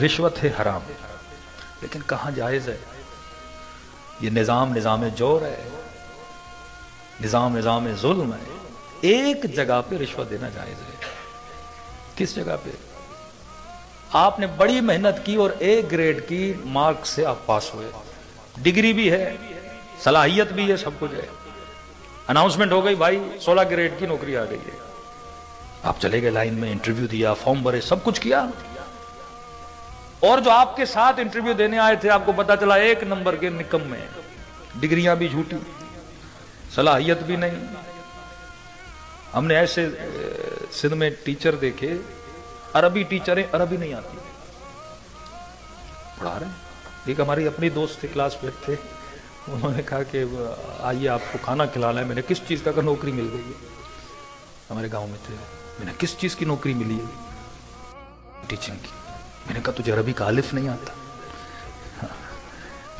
رشوت ہے حرام، لیکن کہاں جائز ہے؟ یہ نظام جور ہے، نظام ظلم ہے۔ ایک جگہ پہ رشوت دینا جائز ہے۔ کس جگہ پہ؟ آپ نے بڑی محنت کی اور اے گریڈ کی مارک سے آپ پاس ہوئے، ڈگری بھی ہے، صلاحیت بھی ہے، سب کچھ ہے، اناؤنسمنٹ ہو گئی بھائی 16 گریڈ کی نوکری آ گئی ہے، آپ چلے گئے لائن میں، انٹرویو دیا، فارم بھرے، سب کچھ کیا، اور جو آپ کے ساتھ انٹرویو دینے آئے تھے آپ کو پتا چلا 1 نمبر کے نکمے، ڈگریاں بھی جھوٹی، صلاحیت بھی نہیں۔ ہم نے ایسے سندھ میں ٹیچر دیکھے، عربی ٹیچر ہیں، عربی نہیں آتی، پڑھا رہے ہیں۔ ایک ہماری اپنی دوست تھے، کلاس میٹ تھے، انہوں نے کہا کہ آئیے آپ کو کھانا کھلانا ہے۔ میں نے کس چیز کا نوکری مل گئی ہے؟ ہمارے گاؤں میں تھے، میں نے کس چیز کی نوکری ملی ہے؟ ٹیچنگ کی۔ میں نے کہا تجھے عربی کا الف نہیں آتا،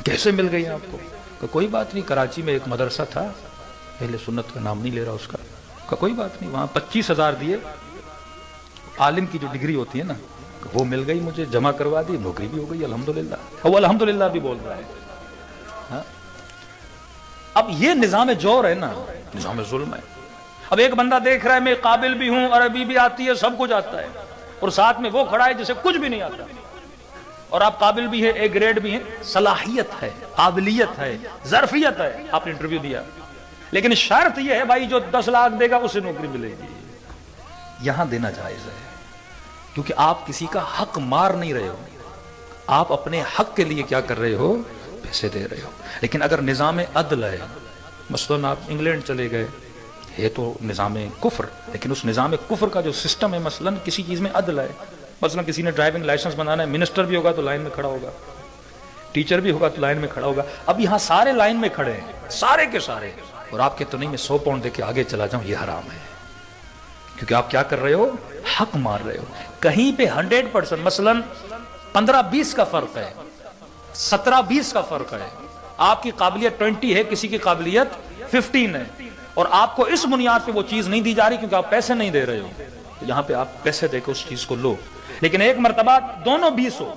کیسے مل گئی آپ کو؟ کہ کوئی بات نہیں، کراچی میں ایک مدرسہ تھا، اہل سنت کا نام نہیں لے رہا اس کا، کہ کوئی بات نہیں، وہاں 25,000 دیے، عالم کی جو ڈگری ہوتی ہے نا وہ مل گئی مجھے، جمع کروا دی، نوکری بھی ہو گئی الحمدللہ۔ وہ الحمدللہ بھی بول رہا ہے۔ اب یہ نظام جور ہے نا، نظام ظلم ہے۔ اب ایک بندہ دیکھ رہا ہے میں قابل بھی ہوں، عربی بھی آتی ہے، سب کچھ آتا ہے، اور ساتھ میں وہ کھڑا ہے جسے کچھ بھی نہیں آتا، اور آپ قابل بھی ہیں، اے گریڈ بھی ہیں، صلاحیت ہے، قابلیت ہے، ظرفیت ہے، آپ نے انٹرویو دیا، لیکن شرط یہ ہے بھائی جو 10 لاکھ دے گا اسے نوکری ملے گی۔ یہاں دینا جائز ہے، کیونکہ آپ کسی کا حق مار نہیں رہے ہو، آپ اپنے حق کے لیے کیا کر رہے ہو؟ پیسے دے رہے ہو۔ لیکن اگر نظام عدل ہے، مثلاً آپ انگلینڈ چلے گئے، ہے تو نظام کفر، لیکن اس نظام کفر کا جو سسٹم ہے، مثلاً کسی چیز میں عدل ہے، مثلاً کسی نے ڈرائیونگ لائسنس بنانا ہے، منسٹر بھی ہوگا تو لائن میں کھڑا ہوگا، ٹیچر بھی ہوگا تو لائن میں کھڑا ہوگا۔ اب یہاں سارے لائن میں کھڑے ہیں، سارے کے سارے، اور آپ کہتے نہیں میں 100 پاؤنڈ دے کے آگے چلا جاؤں، یہ حرام ہے، کیونکہ آپ کیا کر رہے ہو؟ حق مار رہے ہو۔ کہیں پہ 100%، مثلاً 15-20 کا فرق ہے، 17-20 کا فرق ہے، آپ کی قابلیت 20 ہے، کسی کی قابلیت 15 ہے، اور آپ کو اس بنیاد پہ وہ چیز نہیں دی جا رہی کیونکہ آپ پیسے نہیں دے رہے ہو، تو یہاں پہ آپ پیسے دے کے اس چیز کو لو۔ لیکن ایک مرتبہ دونوں 20 ہو،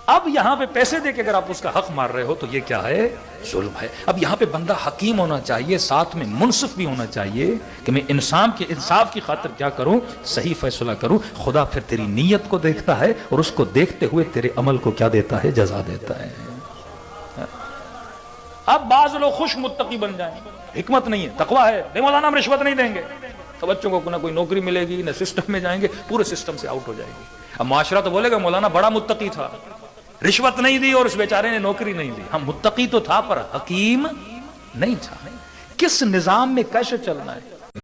اب یہاں پہ پیسے دے کے اگر آپ اس کا حق مار رہے ہو تو یہ کیا ہے؟ ظلم ہے۔ اب یہاں پہ بندہ حکیم ہونا چاہیے، ساتھ میں منصف بھی ہونا چاہیے کہ میں انصاف کی خاطر کیا کروں؟ صحیح فیصلہ کروں۔ خدا پھر تیری نیت کو دیکھتا ہے، اور اس کو دیکھتے ہوئے تیرے عمل کو کیا دیتا ہے؟ جزا دیتا ہے۔ اب بعض لوگ خوش متقی بن جائیں، حکمت نہیں ہے، تقویٰ ہے، نہیں مولانا ہم رشوت نہیں دیں گے، تو بچوں کو نہ کوئی نوکری ملے گی، نہ سسٹم میں جائیں گے، پورے سسٹم سے آؤٹ ہو جائے گی۔ اب معاشرہ تو بولے گا مولانا بڑا متقی تھا، رشوت نہیں دی اور اس بیچارے نے نوکری نہیں دی۔ ہم متقی تو تھا پر حکیم نہیں تھا۔ کس نظام میں کیسے چلنا ہے؟